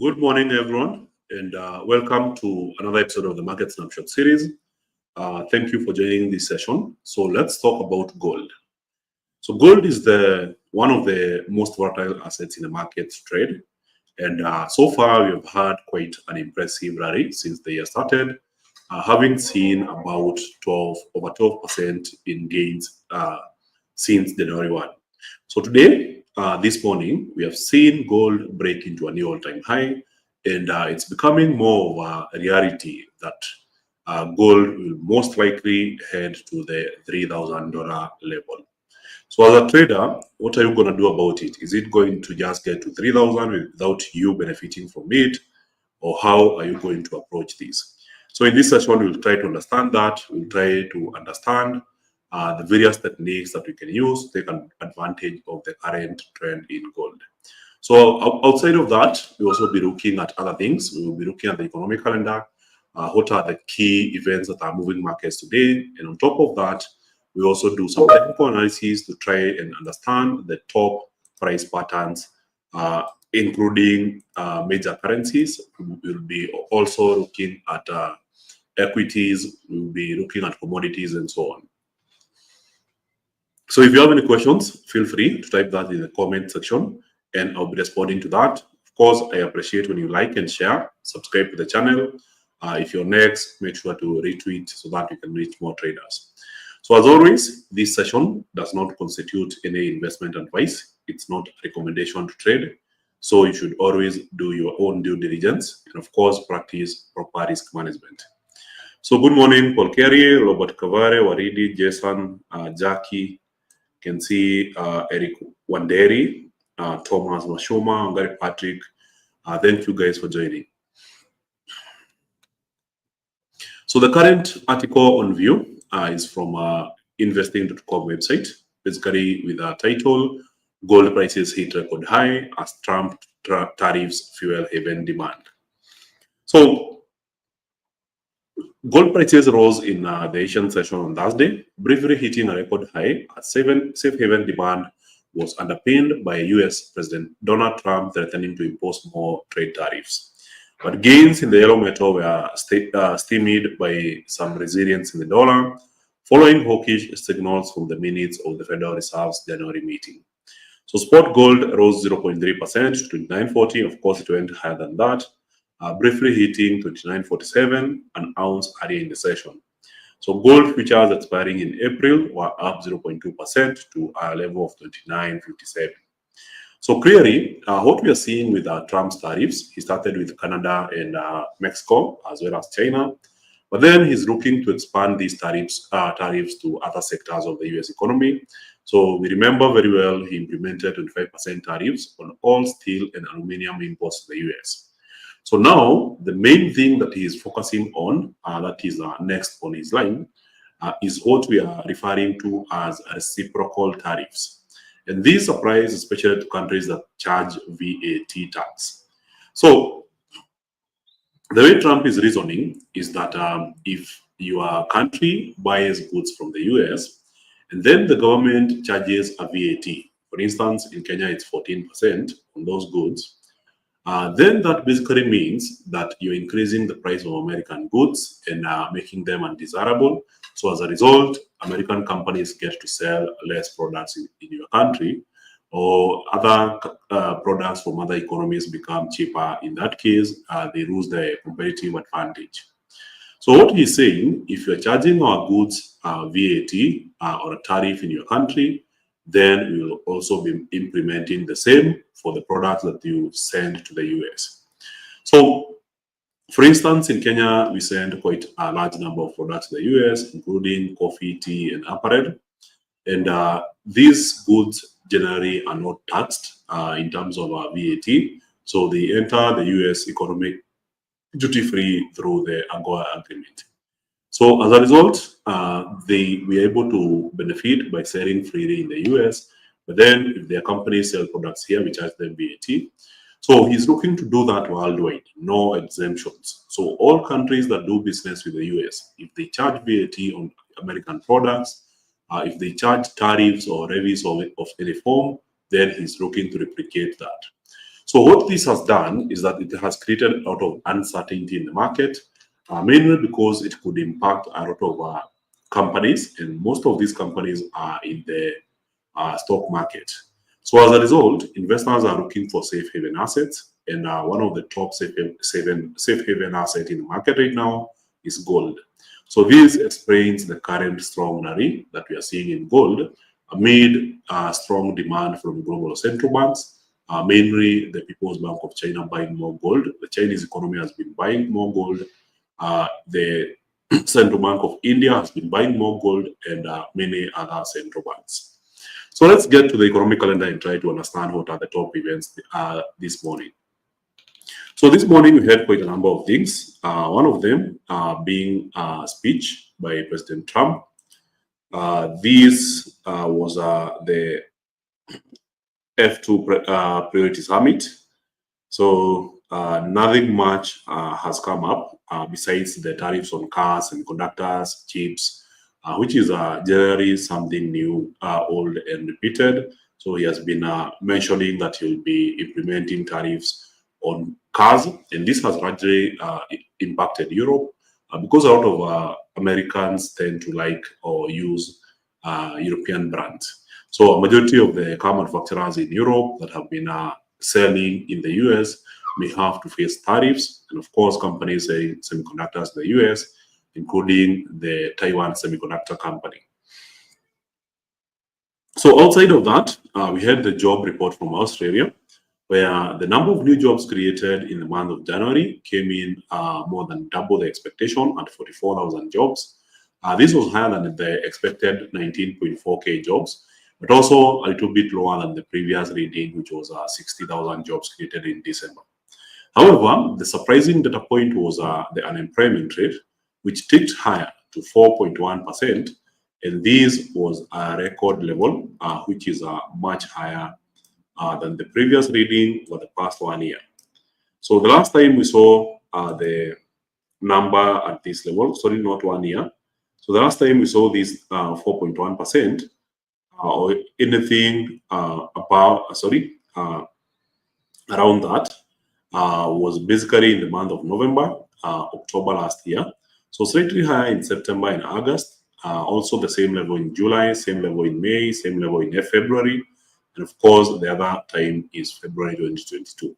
Good morning, everyone, and welcome to another episode of the Market Snapshot series. Thank you for joining this session. So let's talk about gold. So gold is the one of the most volatile assets in the market to trade, and so far we have had quite an impressive rally since the year started, having seen about 12% in gains since January 1. So today, this morning, we have seen gold break into a new all-time high, and it's becoming more of a reality that gold will most likely head to the $3,000 level. So as a trader, what are you going to do about it? Is it going to just get to 3,000 without you benefiting from it? Or how are you going to approach this? So in this session, we'll try to understand that. We'll try to understand the various techniques that we can use to take advantage of the current trend in gold. So outside of that, we'll also be looking at other things. We will be looking at the economic calendar, what are the key events that are moving markets today. And on top of that, we also do some technical analysis to try and understand the top price patterns, including major currencies. We'll be also looking at equities, we'll be looking at commodities and so on. So if you have any questions, feel free to type that in the comment section and I'll be responding to that. Of course, I appreciate when you like and share, subscribe to the channel. If you're next, make sure to retweet so that you can reach more traders. So as always, this session does not constitute any investment advice. It's not a recommendation to trade. So you should always do your own due diligence and of course, practice proper risk management. So good morning, Paul Kerry, Robert Kavare, Waridi, Jason, Jackie, can see Eric Wanderi, Thomas Mashoma, Gary Patrick. Thank you guys for joining. So the current article on view is from investing.com website, basically with a title, Gold Prices Hit Record High as Trump Tariffs Fuel Haven Demand. So gold prices rose in the Asian session on Thursday, briefly hitting a record high as safe haven demand was underpinned by US President Donald Trump threatening to impose more trade tariffs. But gains in the yellow metal were stymied by some resilience in the dollar, following hawkish signals from the minutes of the Federal Reserve's January meeting. So spot gold rose 0.3% to 29.40. Of course, it went higher than that, briefly hitting 29.47 an ounce earlier in the session. So gold futures expiring in April were up 0.2% to a level of 29.57. So clearly, what we are seeing with Trump's tariffs, he started with Canada and Mexico as well as China, but then he's looking to expand these tariffs to other sectors of the US economy. So we remember very well he implemented 25% tariffs on all steel and aluminum imports to the US. So now the main thing that he is focusing on, that is next on his line, is what we are referring to as reciprocal tariffs. And this applies especially to countries that charge VAT tax. So the way Trump is reasoning is that if your country buys goods from the US and then the government charges a VAT, for instance, in Kenya it's 14% on those goods, then that basically means that you're increasing the price of American goods and making them undesirable. So as a result, American companies get to sell less products in your country, or other products from other economies become cheaper. In that case, they lose their competitive advantage. So what he's saying, if you're charging our goods VAT or a tariff in your country, then we will also be implementing the same for the products that you send to the US. So for instance, in Kenya, we send quite a large number of products to the US, including coffee, tea, and apparel. And these goods generally are not taxed in terms of VAT. So they enter the US economy duty-free through the AGOA agreement. So as a result, we are able to benefit by selling freely in the US. But then if their companies sell products here, we charge them VAT. So he's looking to do that worldwide, no exemptions. So all countries that do business with the US, if they charge VAT on American products, if they charge tariffs or levies of any form, then he's looking to replicate that. So what this has done is that it has created a lot of uncertainty in the market, mainly because it could impact a lot of companies, and most of these companies are in the stock market. So as a result, investors are looking for safe haven assets, and one of the top safe haven assets in the market right now is gold. So this explains the current strong rally that we are seeing in gold amid strong demand from global central banks, mainly the People's Bank of China buying more gold. The Chinese economy has been buying more gold. The Central Bank of India has been buying more gold, and many other central banks. So let's get to the economic calendar and try to understand what are the top events this morning. So this morning we had quite a number of things. One of them being a speech by President Trump. This was the F2 Priority Summit. So nothing much has come up besides the tariffs on cars and conductors, chips, which is generally something new, old, and repeated. So he has been mentioning that he'll be implementing tariffs on cars, and this has largely impacted Europe because a lot of Americans tend to like or use European brands. So a majority of the car manufacturers in Europe that have been selling in the US may have to face tariffs, and of course companies selling semiconductors in the US, including the Taiwan Semiconductor Company. So outside of that, we had the job report from Australia, where the number of new jobs created in the month of January came in more than double the expectation at 44,000 jobs. This was higher than the expected 19.4K jobs, but also a little bit lower than the previous reading, which was 60,000 jobs created in December. However, the surprising data point was the unemployment rate, which ticked higher to 4.1%, and this was a record level, which is much higher than the previous reading for the past 1 year. So the last time we saw the number at this level, sorry, not 1 year. So the last time we saw this 4.1%, or anything around that was basically in the month of November, October last year. So slightly higher in September and August, also the same level in July, same level in May, same level in February, and of course the other time is February 2022.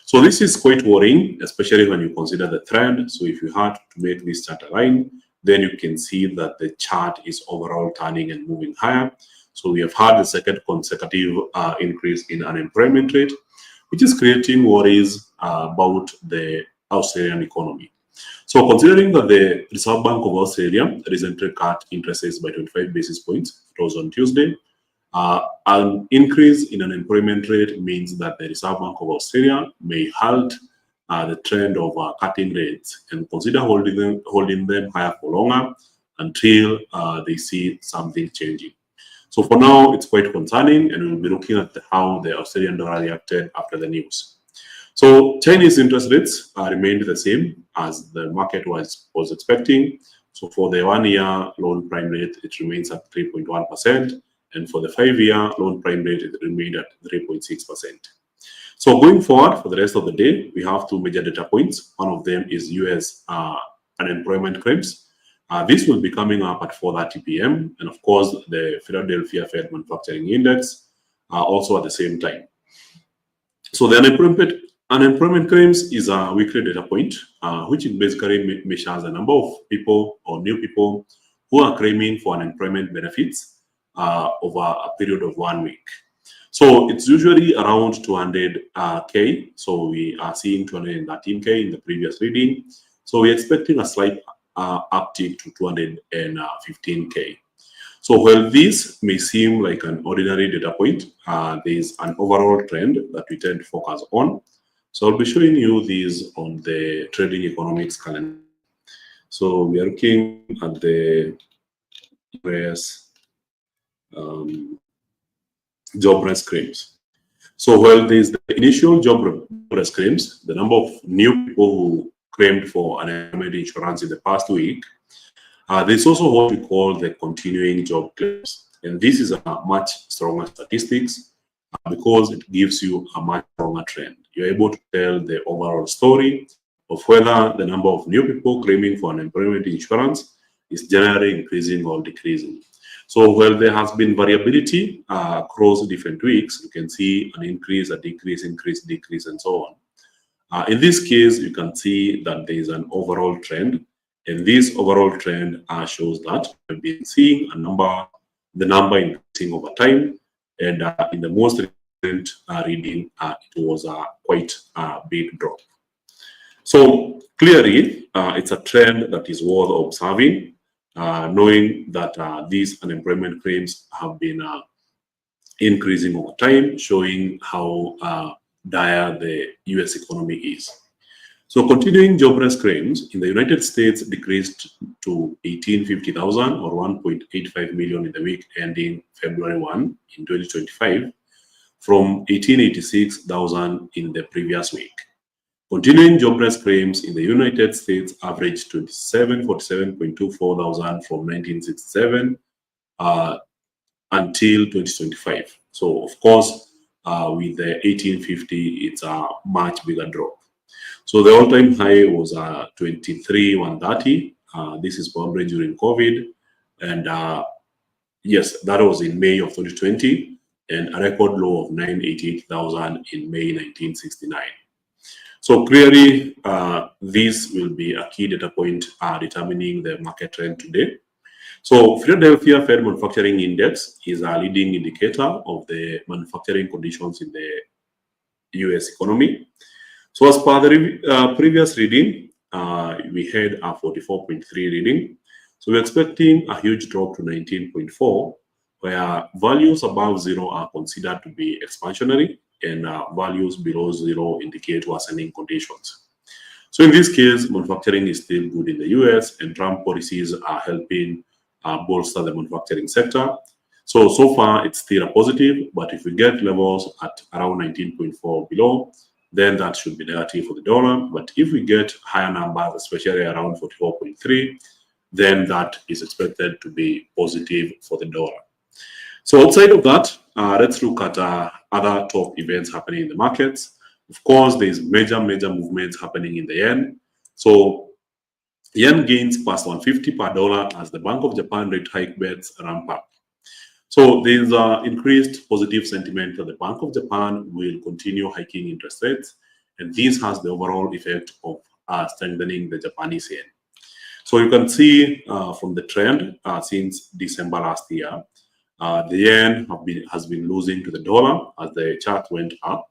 So this is quite worrying, especially when you consider the trend. So if you had to make this chart align, then you can see that the chart is overall turning and moving higher. So we have had the second consecutive increase in unemployment rate, which is creating worries about the Australian economy. So considering that the Reserve Bank of Australia recently cut interest rates by 25 basis points, it was on Tuesday, an increase in unemployment rate means that the Reserve Bank of Australia may halt the trend of cutting rates and consider holding them higher for longer until they see something changing. So for now, it's quite concerning, and we'll be looking at how the Australian dollar reacted after the news. So Chinese interest rates remained the same as the market was expecting. So for the 1 year loan prime rate, it remains at 3.1%. And for the 5-year loan prime rate, it remained at 3.6%. So going forward for the rest of the day, we have two major data points. One of them is US unemployment claims. This will be coming up at 4:30 p.m. And of course, the Philadelphia Fed Manufacturing Index also at the same time. So the unemployment claims is a weekly data point, which basically measures the number of people or new people who are claiming for unemployment benefits over a period of 1 week. So it's usually around 200K. So we are seeing 213K in the previous reading. So we're expecting a slight uptick to 215K. So while this may seem like an ordinary data point, there is an overall trend that we tend to focus on. So I'll be showing you these on the trading economics calendar. So we are looking at the US jobless claims. So while there is the initial jobless claims, the number of new people who claimed for unemployment insurance in the past week, there's also what we call the continuing job claims. And this is a much stronger statistics because it gives you a much stronger trend. you're able to tell the overall story of whether the number of new people claiming for unemployment insurance is generally increasing or decreasing. So while there has been variability across different weeks, you can see an increase, a decrease, increase, decrease, and so on. In this case, you can see that there is an overall trend, and this overall trend shows that we've been seeing the number increasing over time, and in the most recent reading, it was quite a big drop. So clearly, it's a trend that is worth observing, knowing that these unemployment claims have been increasing over time, showing how dire the US economy is. So continuing jobless claims in the United States decreased to 1,850,000 or 1.85 million in the week ending February 1 in 2025 from 1,886,000 in the previous week. Continuing jobless claims in the United States averaged 47.24 thousand from 1967 until 2025. So of course, with the 1850, it's a much bigger drop. So the all-time high was 23,130. This is probably during COVID, and yes, that was in May of 2020, and a record low of 988,000 in May 1969. So clearly, this will be a key data point determining the market trend today. So Philadelphia Fed Manufacturing Index is a leading indicator of the manufacturing conditions in the US economy. So as per the previous reading, we had a 44.3 reading. So we're expecting a huge drop to 19.4, where values above zero are considered to be expansionary, and values below zero indicate worsening conditions. So in this case, manufacturing is still good in the US, and Trump policies are helping bolster the manufacturing sector. So far, it's still a positive, but if we get levels at around 19.4 below, then that should be negative for the dollar. But if we get higher numbers, especially around 44.3, then that is expected to be positive for the dollar. So outside of that, let's look at other top events happening in the markets. Of course, there's major movements happening in the yen. So yen gains past 150 per dollar as the Bank of Japan rate hike bets ramp up. So there's increased positive sentiment that the Bank of Japan will continue hiking interest rates, and this has the overall effect of strengthening the Japanese yen. So you can see from the trend since December last year, the yen has been losing to the dollar as the chart went up.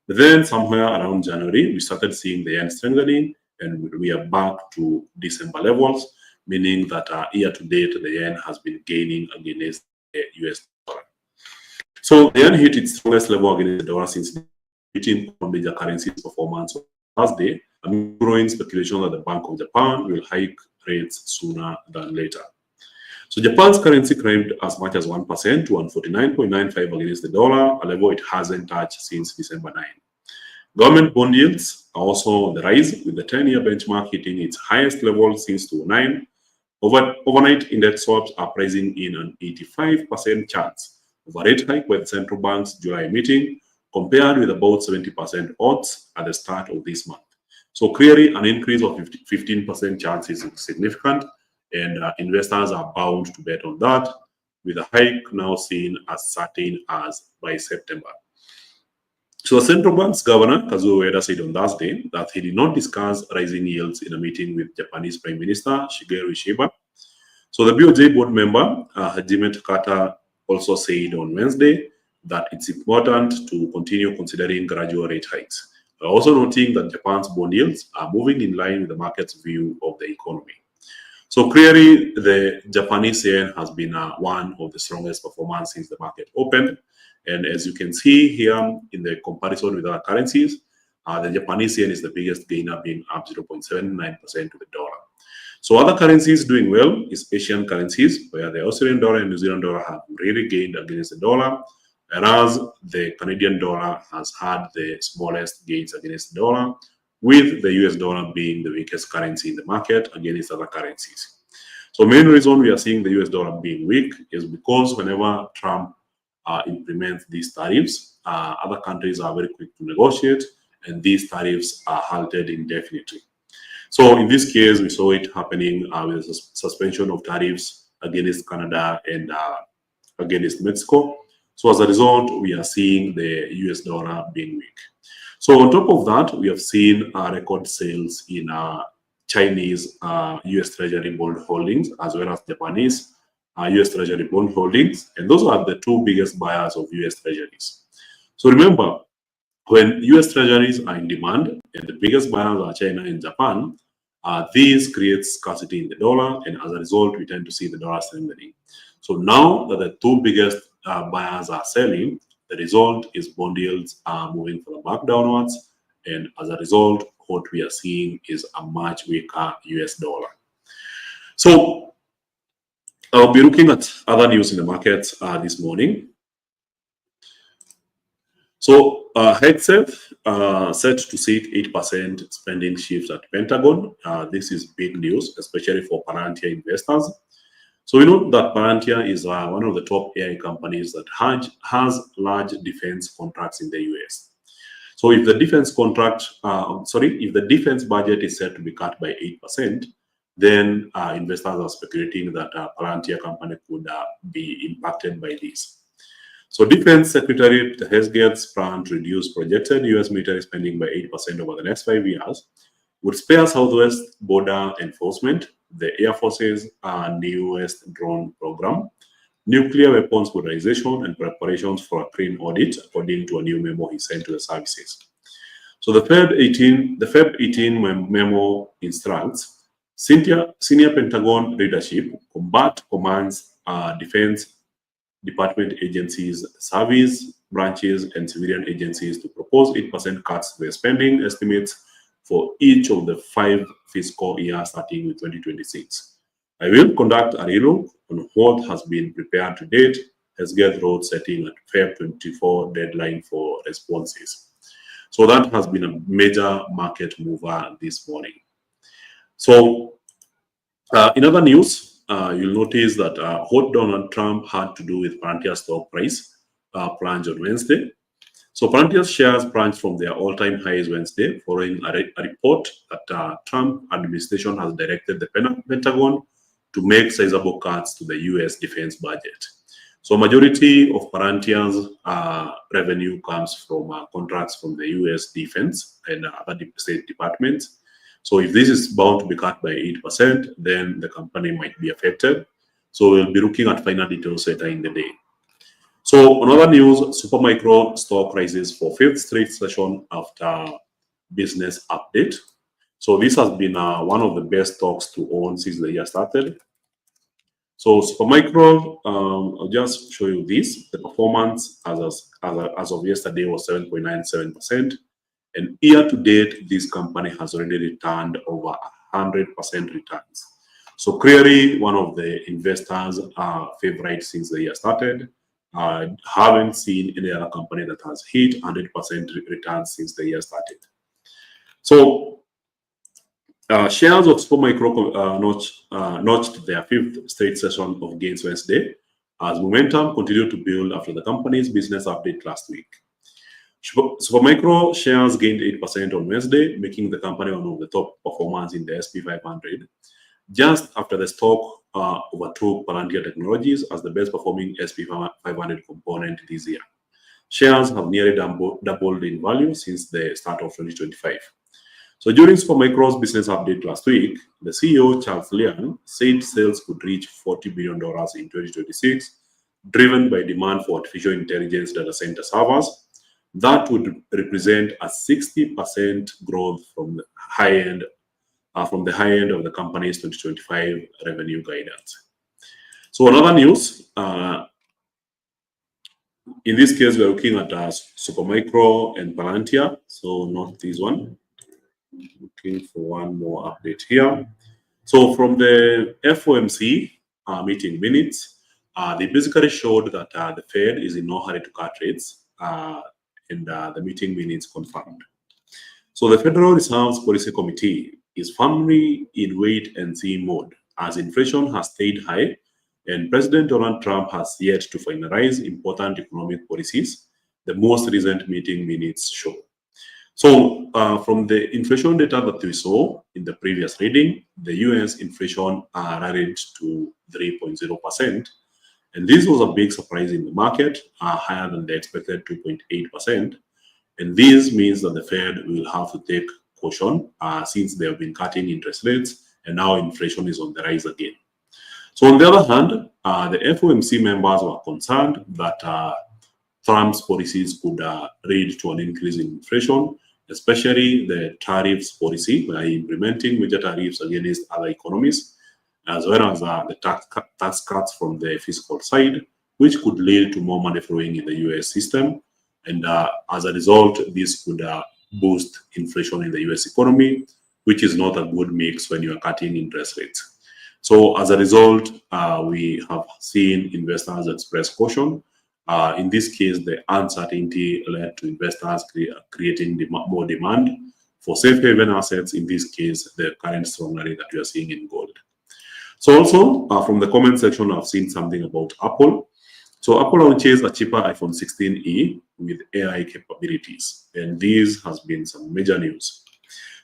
But then somewhere around January, we started seeing the yen strengthening, and we are back to December levels, meaning that year to date, the yen has been gaining against the US dollar. So the yen hit its strongest level against the dollar since beating major currencies performance on Thursday, amid growing speculation that the Bank of Japan will hike rates sooner than later. So Japan's currency climbed as much as 1% to 149.95 against the dollar, a level it hasn't touched since December 9. Government bond yields are also on the rise, with the 10-year benchmark hitting its highest level since 2009. Overnight index swaps are pricing in an 85% chance of a rate hike by the central bank's July meeting, compared with about 70% odds at the start of this month. So clearly, an increase of 15% chance is significant, and investors are bound to bet on that, with a hike now seen as certain as by September. So the central bank's governor, Kazuo Ueda, said on Thursday that he did not discuss rising yields in a meeting with Japanese Prime Minister Shigeru Ishiba. So the BOJ board member, Hajime Takata, also said on Wednesday that it's important to continue considering gradual rate hikes, also noting that Japan's bond yields are moving in line with the market's view of the economy. So clearly, the Japanese yen has been one of the strongest performers since the market opened. And as you can see here in the comparison with other currencies, the Japanese yen is the biggest gainer, being up 0.79% to the dollar. So other currencies doing well is Asian currencies, where the Australian dollar and New Zealand dollar have really gained against the dollar, whereas the Canadian dollar has had the smallest gains against the dollar, with the US dollar being the weakest currency in the market against other currencies. So main reason we are seeing the US dollar being weak is because whenever Trump implements these tariffs, other countries are very quick to negotiate, and these tariffs are halted indefinitely. So in this case, we saw it happening with the suspension of tariffs against Canada and against Mexico. So as a result, we are seeing the US dollar being weak. So on top of that, we have seen record sales in Chinese US Treasury bond holdings, as well as Japanese US Treasury bond holdings. And those are the two biggest buyers of US Treasuries. So remember, when US Treasuries are in demand and the biggest buyers are China and Japan, this creates scarcity in the dollar, and as a result, we tend to see the dollar strengthening. So now that the two biggest buyers are selling, the result is bond yields are moving from the back downwards, and as a result, what we are seeing is a much weaker US dollar. So I'll be looking at other news in the markets this morning. So HeadSafe set to see 8% spending shift at Pentagon. This is big news, especially for Palantir investors. So we know that Palantir is one of the top AI companies that has large defense contracts in the US. So if the defense if the defense budget is set to be cut by 8%, then investors are speculating that Palantir company could be impacted by this. So Defense Secretary Hesget's plan to reduce projected US military spending by 8% over the next 5 years would spare Southwest border enforcement, the Air Force's newest drone program, nuclear weapons modernization, and preparations for a clean audit, according to a new memo he sent to the services. So the Feb 18 memo instructs senior Pentagon leadership, combat commands, defense department agencies, service branches, and civilian agencies to propose 8% cuts to their spending estimates for each of the 5 fiscal years starting with 2026. I will conduct a relook on what has been prepared to date, Hesget wrote, setting a Feb 24 deadline for responses. So that has been a major market mover this morning. So in other news, you'll notice that what Donald Trump had to do with Palantir stock price plunged on Wednesday. So Palantir's shares plunged from their all-time highs Wednesday following a report that Trump administration has directed the Pentagon to make sizable cuts to the US defense budget. So majority of Palantir's revenue comes from contracts from the US defense and other state departments. So if this is bound to be cut by 8%, then the company might be affected. So we'll be looking at final details later in the day. So on other news, Supermicro stock rises for 5th straight session after business update. So this has been one of the best stocks to own since the year started. So Supermicro, I'll just show you this. The performance as of yesterday was 7.97%. And year to date, this company has already returned over 100% returns. So clearly, one of the investors' favorites since the year started. Haven't seen any other company that has hit 100% returns since the year started. So shares of Supermicro notched their 5th straight session of gains Wednesday as momentum continued to build after the company's business update last week. Supermicro shares gained 8% on Wednesday, making the company one of the top performers in the SP 500, just after the stock overtook Palantir Technologies as the best performing SP 500 component this year. Shares have nearly doubled in value since the start of 2025. So during Supermicro's business update last week, the CEO, Charles Liang, said sales could reach $40 billion in 2026, driven by demand for artificial intelligence data center servers. That would represent a 60% growth from the high end of the company's 2025 revenue guidance. So another news, in this case, we're looking at Supermicro and Palantir. So not this one. Looking for one more update here. So from the FOMC meeting minutes, they basically showed that the Fed is in no hurry to cut rates. And the meeting minutes confirmed. So the Federal Reserve's Policy Committee is firmly in wait-and-see mode as inflation has stayed high and President Donald Trump has yet to finalize important economic policies, the most recent meeting minutes show. So from the inflation data that we saw in the previous reading, the US inflation rallied to 3.0%. And this was a big surprise in the market, higher than the expected 2.8%. And this means that the Fed will have to take caution since they have been cutting interest rates and now inflation is on the rise again. So on the other hand, the FOMC members were concerned that Trump's policies could lead to an increase in inflation, especially the tariffs policy by implementing major tariffs against other economies, as well as the tax cuts from the fiscal side, which could lead to more money flowing in the US system. And as a result, this could boost inflation in the US economy, which is not a good mix when you are cutting interest rates. So as a result, we have seen investors express caution. In this case, the uncertainty led to investors creating more demand for safe haven assets, in this case, the current strong rally that we are seeing in gold. So also, from the comment section, I've seen something about Apple. So Apple launches a cheaper iPhone 16e with AI capabilities, and this has been some major news.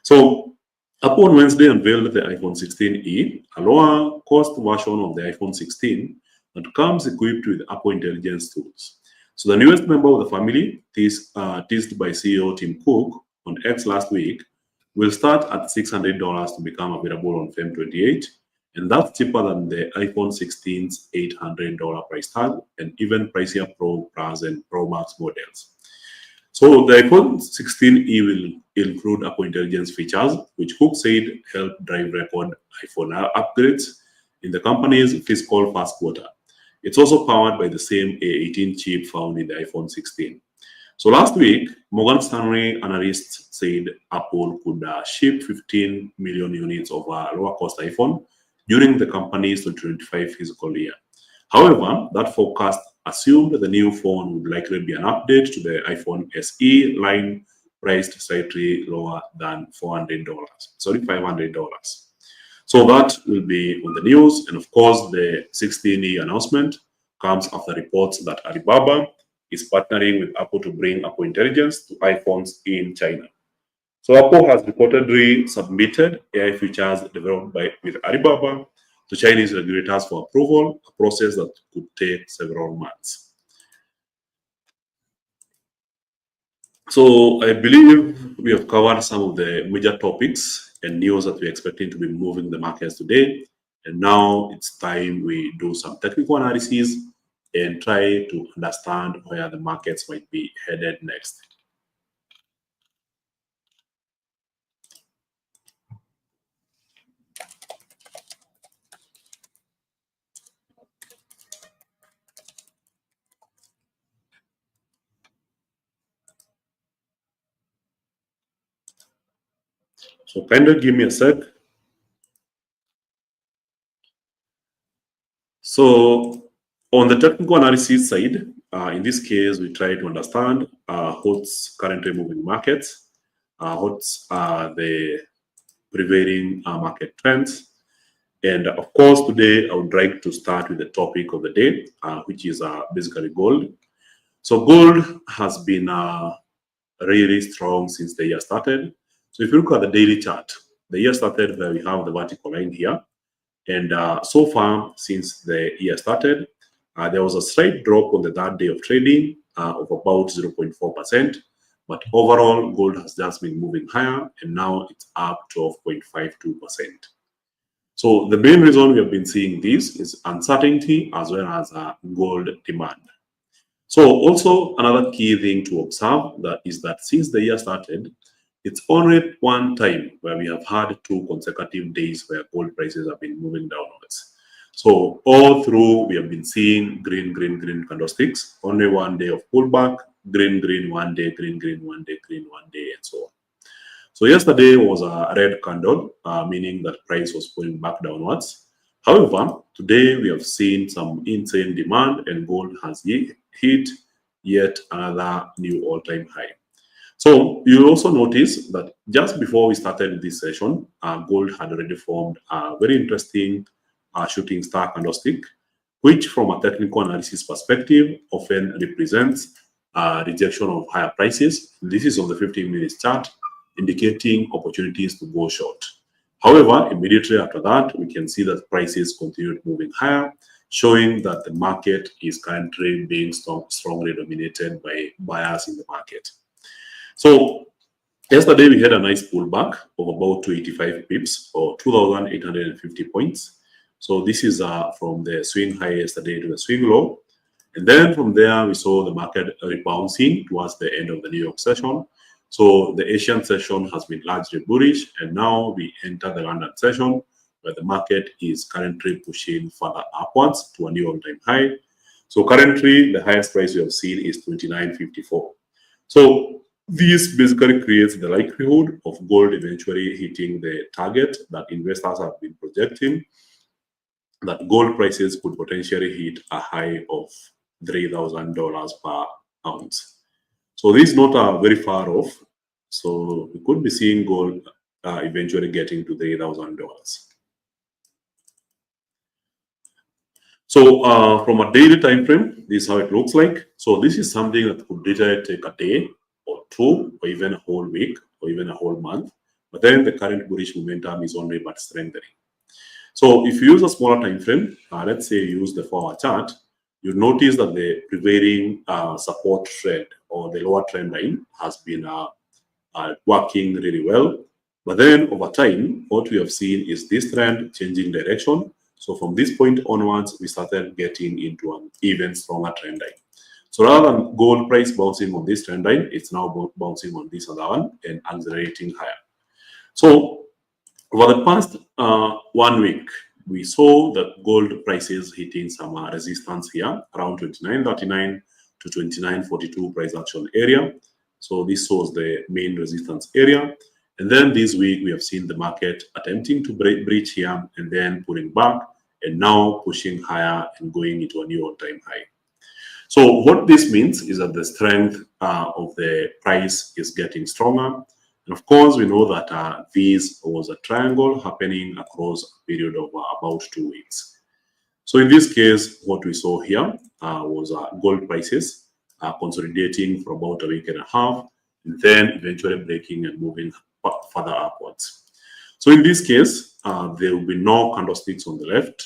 So Apple on Wednesday unveiled the iPhone 16e, a lower cost version of the iPhone 16 that comes equipped with Apple Intelligence tools. So the newest member of the family, teased by CEO Tim Cook on X last week, will start at $600 to become available on Feb 28, and that's cheaper than the iPhone 16's $800 price tag and even pricier Pro Plus and Pro Max models. So the iPhone 16e will include Apple Intelligence features, which Cook said help drive record iPhone upgrades in the company's fiscal first quarter. It's also powered by the same A18 chip found in the iPhone 16. So last week, Morgan Stanley analysts said Apple could ship 15 million units of a lower-cost iPhone during the company's 2025 fiscal year. However, that forecast assumed the new phone would likely be an update to the iPhone SE line priced slightly lower than $500. So that will be on the news. And of course, the 16e announcement comes after reports that Alibaba is partnering with Apple to bring Apple Intelligence to iPhones in China. So Apple has reportedly submitted AI features developed with Alibaba to Chinese regulators for approval, a process that could take several months. So I believe we have covered some of the major topics and news that we're expecting to be moving the markets today. And now it's time we do some technical analysis and try to understand where the markets might be headed next. So kind of give me a sec. So on the technical analysis side, in this case, we try to understand what's currently moving markets, what's the prevailing market trends. And of course, today I would like to start with the topic of the day, which is basically gold. So gold has been really strong since the year started. So if you look at the daily chart, the year started where we have the vertical line here. And so far, since the year started, there was a slight drop on the third day of trading of about 0.4%. But overall, gold has just been moving higher, and now it's up 12.52%. So the main reason we have been seeing this is uncertainty as well as gold demand. So also another key thing to observe is that since the year started, it's only one time where we have had 2 consecutive days where gold prices have been moving downwards. So all through, we have been seeing green candlesticks, only one day of pullback, green one day, green one day, green one day, and so on. So yesterday was a red candle, meaning that price was pulling back downwards. However, today we have seen some insane demand and gold has hit yet another new all-time high. So you'll also notice that just before we started this session, gold had already formed a very interesting shooting star candlestick, which from a technical analysis perspective often represents rejection of higher prices. This is on the 15-minute chart, indicating opportunities to go short. However, immediately after that, we can see that prices continued moving higher, showing that the market is currently being strongly dominated by buyers in the market. So yesterday we had a nice pullback of about 285 pips or 2,850 points. So this is from the swing high yesterday to the swing low. And then from there, we saw the market rebounding towards the end of the New York session. So the Asian session has been largely bullish, and now we enter the London session, where the market is currently pushing further upwards to a new all-time high. So currently, the highest price we have seen is 29.54. So this basically creates the likelihood of gold eventually hitting the target that investors have been projecting, that gold prices could potentially hit a high of $3,000 per ounce. So this is not very far off. So we could be seeing gold eventually getting to $3,000. So from a daily time frame, this is how it looks like. So this is something that could literally take a day or two, or even a whole week, or even a whole month. But then the current bullish momentum is only but strengthening. So if you use a smaller time frame, let's say you use the 4-hour chart, you'll notice that the prevailing support trend or the lower trend line has been working really well. But then over time, what we have seen is this trend changing direction. So from this point onwards, we started getting into an even stronger trend line. So rather than gold price bouncing on this trend line, it's now bouncing on this other one and accelerating higher. So over the past 1 week, we saw that gold prices hitting some resistance here around 29.39 to 29.42 price action area. So this was the main resistance area. And then this week, we have seen the market attempting to breach here and then pulling back and now pushing higher and going into a new all-time high. So what this means is that the strength of the price is getting stronger. And of course, we know that this was a triangle happening across a period of about 2 weeks. So in this case, what we saw here was gold prices consolidating for about a week and a half, and then eventually breaking and moving further upwards. So in this case, there will be no candlesticks on the left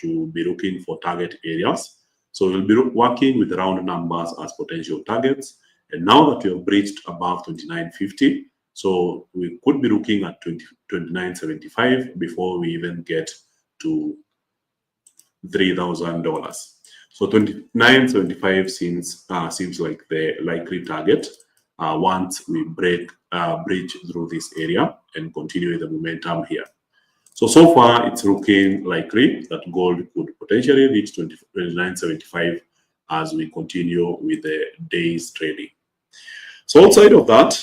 to be looking for target areas. So we'll be working with round numbers as potential targets. And now that we have breached above 29.50, so we could be looking at 29.75 before we even get to $3,000. So 29.75 seems like the likely target once we breach through this area and continue the momentum here. So far, it's looking likely that gold could potentially reach 29.75 as we continue with the day's trading. So outside of that,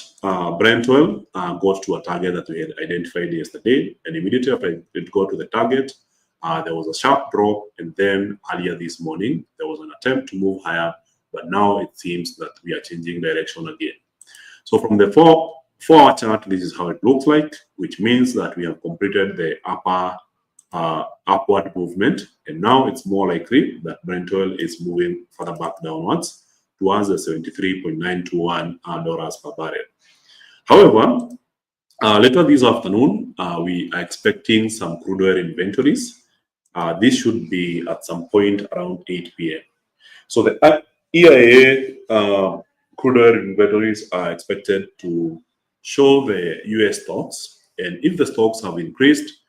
Brent oil got to a target that we had identified yesterday, and immediately after it got to the target, there was a sharp drop, and then earlier this morning, there was an attempt to move higher, but now it seems that we are changing direction again. So from the 4-hour chart, this is how it looks like, which means that we have completed the upward movement, and now it's more likely that Brent oil is moving further back downwards towards the $73.921 per barrel. However, later this afternoon, we are expecting some crude oil inventories. This should be at some point around 8 p.m. So the EIA crude oil inventories are expected to show the US stocks, and if the stocks have increased,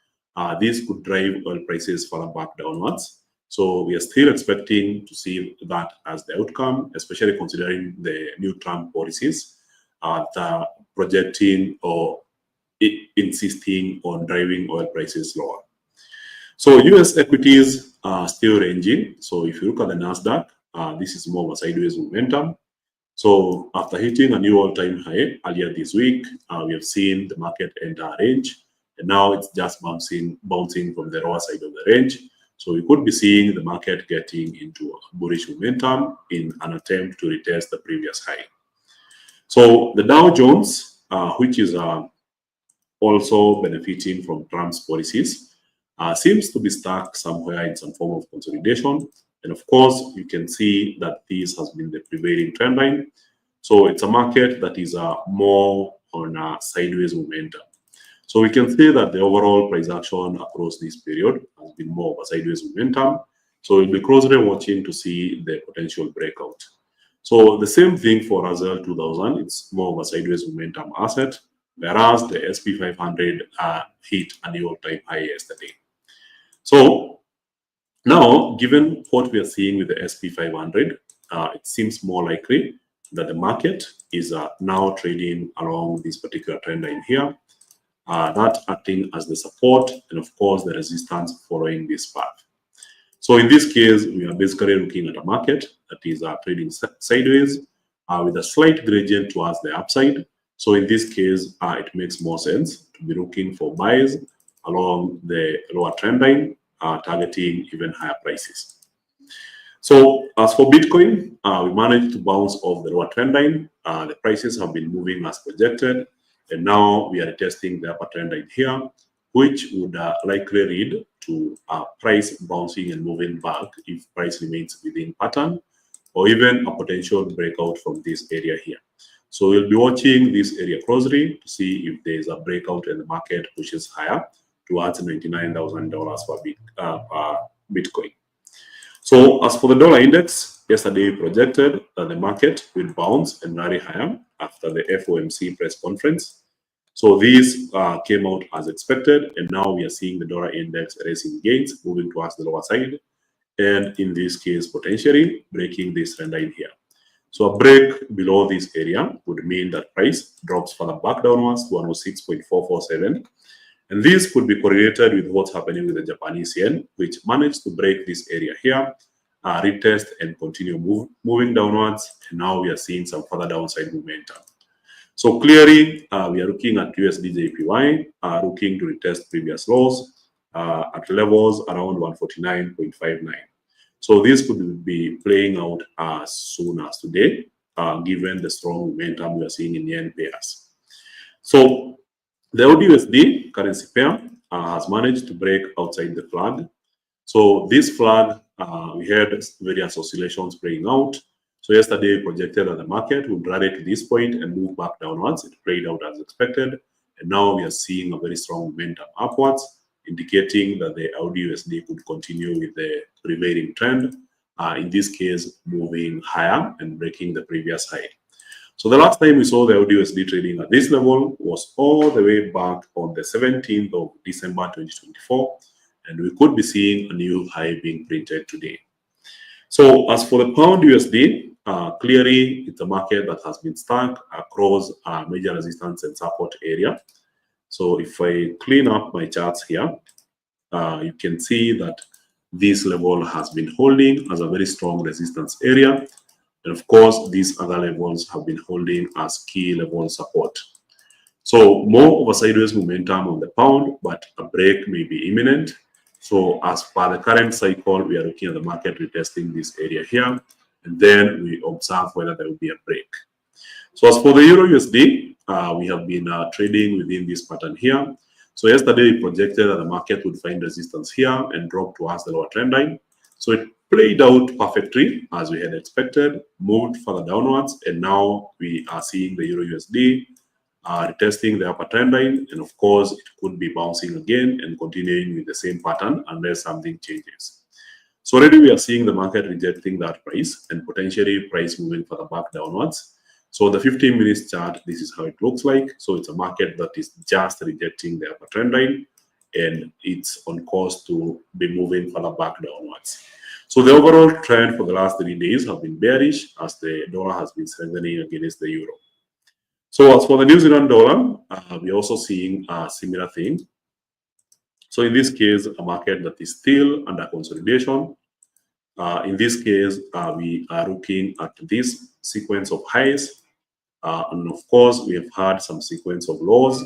this could drive oil prices further back downwards. So we are still expecting to see that as the outcome, especially considering the new Trump policies that are projecting or insisting on driving oil prices lower. So US equities are still ranging. So if you look at the NASDAQ, this is more of a sideways momentum. So after hitting a new all-time high earlier this week, we have seen the market enter a range, and now it's just bouncing from the lower side of the range. So we could be seeing the market getting into a bullish momentum in an attempt to retest the previous high. So the Dow Jones, which is also benefiting from Trump's policies, seems to be stuck somewhere in some form of consolidation. And of course, you can see that this has been the prevailing trend line. So it's a market that is more on a sideways momentum. So we can say that the overall price action across this period has been more of a sideways momentum. So we'll be closely watching to see the potential breakout. So the same thing for Russell 2000, it's more of a sideways momentum asset, whereas the SP 500 hit an all-time high yesterday. So now, given what we are seeing with the SP 500, it seems more likely that the market is now trading along this particular trend line here, that acting as the support and of course the resistance following this path. So in this case, we are basically looking at a market that is trading sideways with a slight gradient towards the upside. So in this case, it makes more sense to be looking for buys along the lower trend line, targeting even higher prices. So as for Bitcoin, we managed to bounce off the lower trend line. The prices have been moving as projected, and now we are testing the upper trend line here, which would likely lead to price bouncing and moving back if price remains within pattern, or even a potential breakout from this area here. So we'll be watching this area closely to see if there is a breakout and the market pushes higher towards $99,000 per Bitcoin. So as for the dollar index, yesterday we projected that the market will bounce and rally higher after the FOMC press conference. So this came out as expected, and now we are seeing the dollar index raising gains, moving towards the lower side, and in this case, potentially breaking this trend line here. So a break below this area would mean that price drops further back downwards to 106.447. And this could be correlated with what's happening with the Japanese yen, which managed to break this area here, retest and continue moving downwards. And now we are seeing some further downside momentum. So clearly, we are looking at USD JPY, looking to retest previous lows at levels around 149.59. So this could be playing out as soon as today, given the strong momentum we are seeing in yen pairs. So the AUD-USD currency pair has managed to break outside the flag. So this flag, we had various oscillations playing out. So yesterday we projected that the market would rally to this point and move back downwards. It played out as expected. And now we are seeing a very strong momentum upwards, indicating that the AUD-USD could continue with the prevailing trend. In this case, moving higher and breaking the previous high. So the last time we saw the AUD-USD trading at this level was all the way back on the 17th of December 2024, and we could be seeing a new high being printed today. So as for the pound USD, clearly it's a market that has been stuck across major resistance and support area. So if I clean up my charts here, you can see that this level has been holding as a very strong resistance area. And of course, these other levels have been holding as key level support. So more of a sideways momentum on the pound, but a break may be imminent. So as per the current cycle, we are looking at the market retesting this area here, and then we observe whether there will be a break. So as for the Euro USD, we have been trading within this pattern here. So yesterday we projected that the market would find resistance here and drop towards the lower trend line. So it played out perfectly as we had expected, moved further downwards, and now we are seeing the Euro USD retesting the upper trend line, and of course it could be bouncing again and continuing with the same pattern unless something changes. So already we are seeing the market rejecting that price and potentially price moving further back downwards. So the 15 minutes chart, this is how it looks like. So it's a market that is just rejecting the upper trend line, and it's on course to be moving further back downwards. So the overall trend for the last 3 days have been bearish as the dollar has been strengthening against the euro. So as for the New Zealand dollar, we're also seeing a similar thing. So in this case, a market that is still under consolidation. In this case, we are looking at this sequence of highs. And of course, we have had some sequence of lows.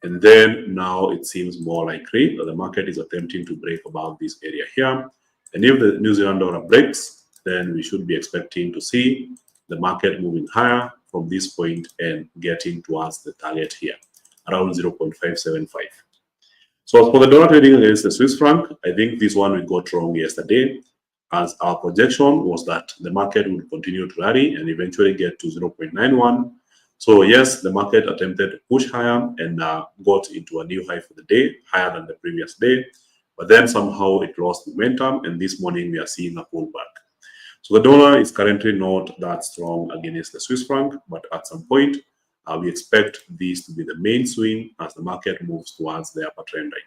And then now it seems more likely that the market is attempting to break above this area here. And if the New Zealand dollar breaks, then we should be expecting to see the market moving higher from this point and getting towards the target here, around 0.575. So as for the dollar trading against the Swiss franc, I think this one we got wrong yesterday. as our projection was that the market would continue to rally and eventually get to 0.91. So yes, the market attempted to push higher and got into a new high for the day, higher than the previous day. But then somehow it lost momentum, and this morning we are seeing a pullback. So the dollar is currently not that strong against the Swiss franc, but at some point, we expect this to be the main swing as the market moves towards the upper trend line.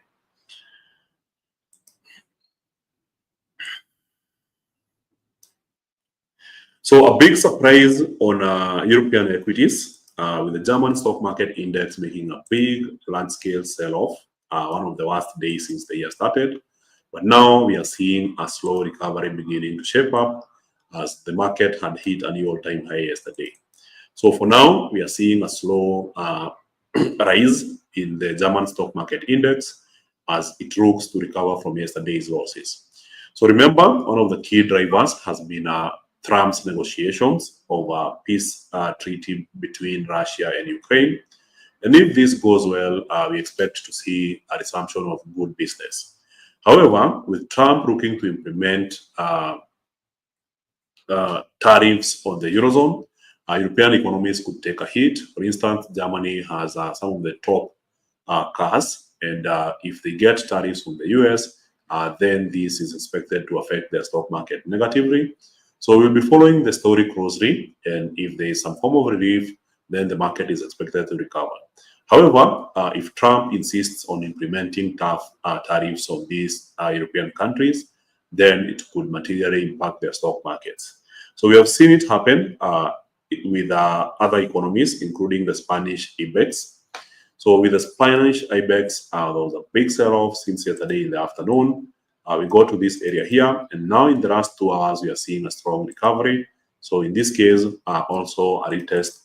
So a big surprise on European equities, with the German stock market index making a big large-scale sell-off, one of the worst days since the year started. But now we are seeing a slow recovery beginning to shape up as the market had hit a new all-time high yesterday. So for now, we are seeing a slow rise in the German stock market index as it looks to recover from yesterday's losses. So remember, one of the key drivers has been Trump's negotiations of a peace treaty between Russia and Ukraine. And if this goes well, we expect to see a resumption of good business. However, with Trump looking to implement tariffs on the Eurozone, European economies could take a hit. For instance, Germany has some of the top cars, and if they get tariffs from the US, then this is expected to affect their stock market negatively. So we'll be following the story closely, and if there is some form of relief, then the market is expected to recover. However, if Trump insists on implementing tough tariffs on these European countries, then it could materially impact their stock markets. So we have seen it happen with other economies, including the Spanish IBEX. So with the Spanish IBEX, there was a big sell-off since yesterday in the afternoon. We go to this area here, and now in the last 2 hours, we are seeing a strong recovery. So in this case, also a retest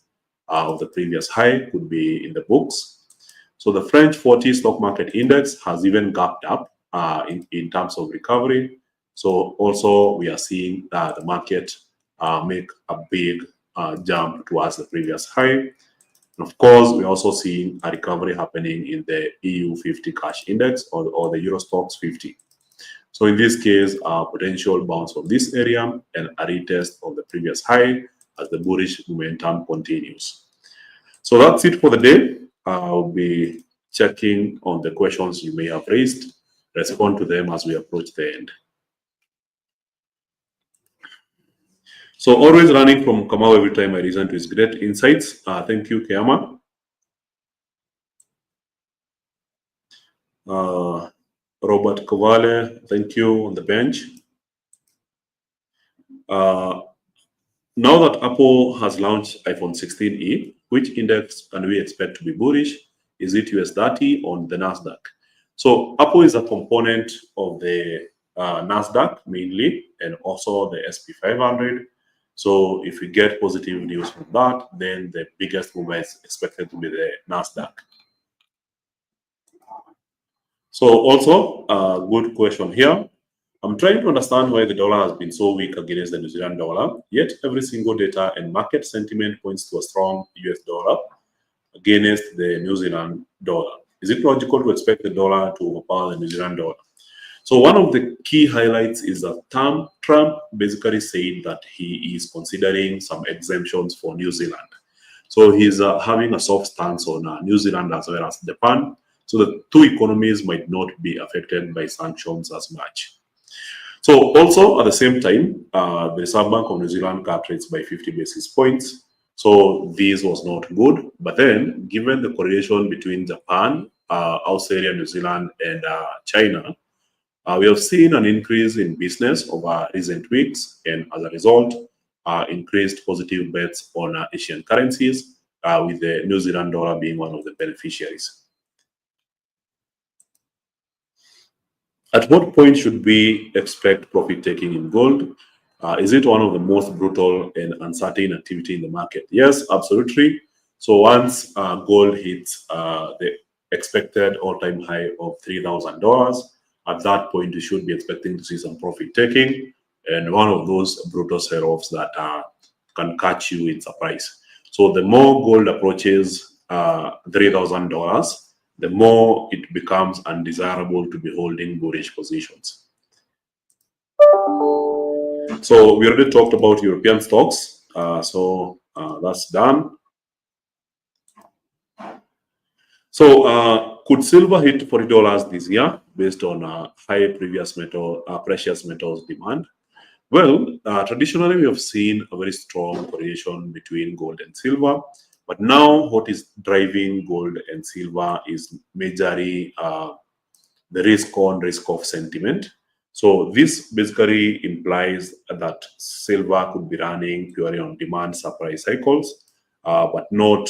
of the previous high could be in the books. So the French 40 stock market index has even gapped up in terms of recovery. So also we are seeing the market make a big jump towards the previous high. And of course, we're also seeing a recovery happening in the EU 50 cash index or the Euro Stocks 50. So in this case, potential bounce from this area and a retest of the previous high as the bullish momentum continues. So that's it for the day. I'll be checking on the questions you may have raised, respond to them as we approach the end. So always learning from Kamau every time I listen to his great insights. Thank you, Kiyama. Robert Kovale, thank you on the bench. Now that Apple has launched iPhone 16e, which index can we expect to be bullish? Is it US30 on the NASDAQ? So Apple is a component of the NASDAQ mainly, and also the SP 500. So if we get positive news from that, then the biggest move is expected to be the NASDAQ. So also, a good question here. I'm trying to understand why the dollar has been so weak against the New Zealand dollar, yet every single data and market sentiment points to a strong US dollar against the New Zealand dollar. Is it logical to expect the dollar to overpower the New Zealand dollar? So one of the key highlights is that Trump basically said that he is considering some exemptions for New Zealand. So he's having a soft stance on New Zealand as well as Japan. So the two economies might not be affected by sanctions as much. So also at the same time, the Reserve Bank of New Zealand cut rates by 50 basis points. So this was not good. But then, given the correlation between Japan, Australia, New Zealand, and China, we have seen an increase in business over recent weeks, and as a result, increased positive bets on Asian currencies, with the New Zealand dollar being one of the beneficiaries. At what point should we expect profit taking in gold? Is it one of the most brutal and uncertain activity in the market? Yes, absolutely. So once gold hits the expected all-time high of $3,000, at that point you should be expecting to see some profit taking, and one of those brutal sell-offs that can catch you in surprise. So the more gold approaches $3,000, the more it becomes undesirable to be holding bullish positions. So we already talked about European stocks. That's done. So could silver hit $40 this year based on high precious metals demand? Well, traditionally we have seen a very strong correlation between gold and silver, but now what is driving gold and silver is majorly the risk on risk of sentiment. So this basically implies that silver could be running purely on demand supply cycles, but not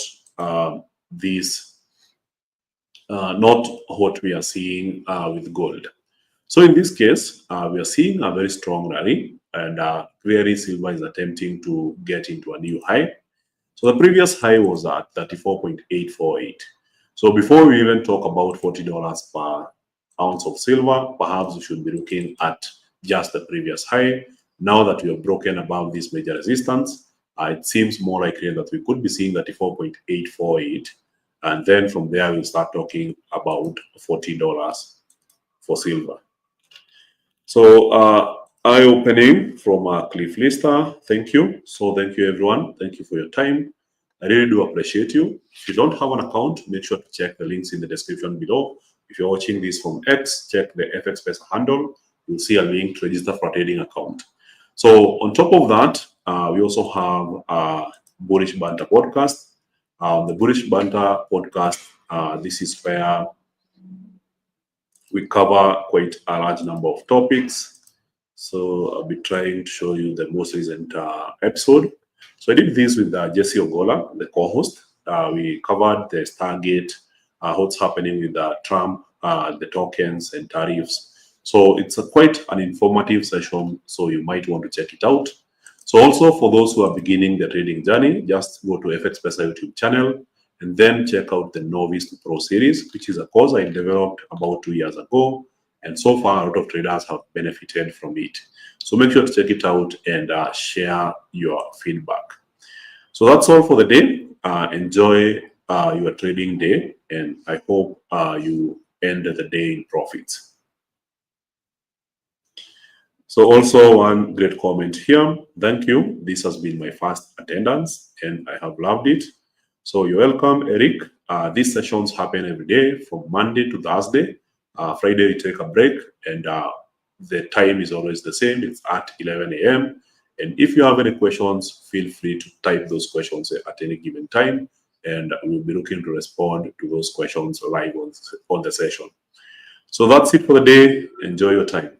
these not what we are seeing with gold. So in this case, we are seeing a very strong rally, and clearly silver is attempting to get into a new high. So the previous high was at 34.848. So before we even talk about $40 per ounce of silver, perhaps we should be looking at just the previous high. Now that we have broken above this major resistance, it seems more likely that we could be seeing 34.848. And then from there, we'll start talking about $40 for silver. So eye-opening from Cliff Lister. Thank you. So thank you, everyone. Thank you for your time. I really do appreciate you. If you don't have an account, make sure to check the links in the description below. If you're watching this from X, check the FX Pesa handle. You'll see a link to register for a trading account. So on top of that, we also have a Bullish Banter podcast. The Bullish Banter podcast, this is where we cover quite a large number of topics. So I'll be trying to show you the most recent episode. So I did this with Jesse Ogola, the co-host. We covered the Stargate, what's happening with Trump, the tokens and tariffs. So it's quite an informative session, so you might want to check it out. So also for those who are beginning the trading journey, just go to FX Pesa YouTube channel and then check out the Novice to Pro series, which is a course I developed about 2 years ago. And so far, a lot of traders have benefited from it. So make sure to check it out and share your feedback. So that's all for the day. Enjoy your trading day, and I hope you end the day in profits. So also one great comment here. Thank you. This has been my first attendance and I have loved it. So you're welcome, Eric. These sessions happen every day from Monday to Thursday. Friday, we take a break and the time is always the same. It's at 11 a.m. And if you have any questions, feel free to type those questions at any given time. And we'll be looking to respond to those questions live on the session. So that's it for the day. Enjoy your time.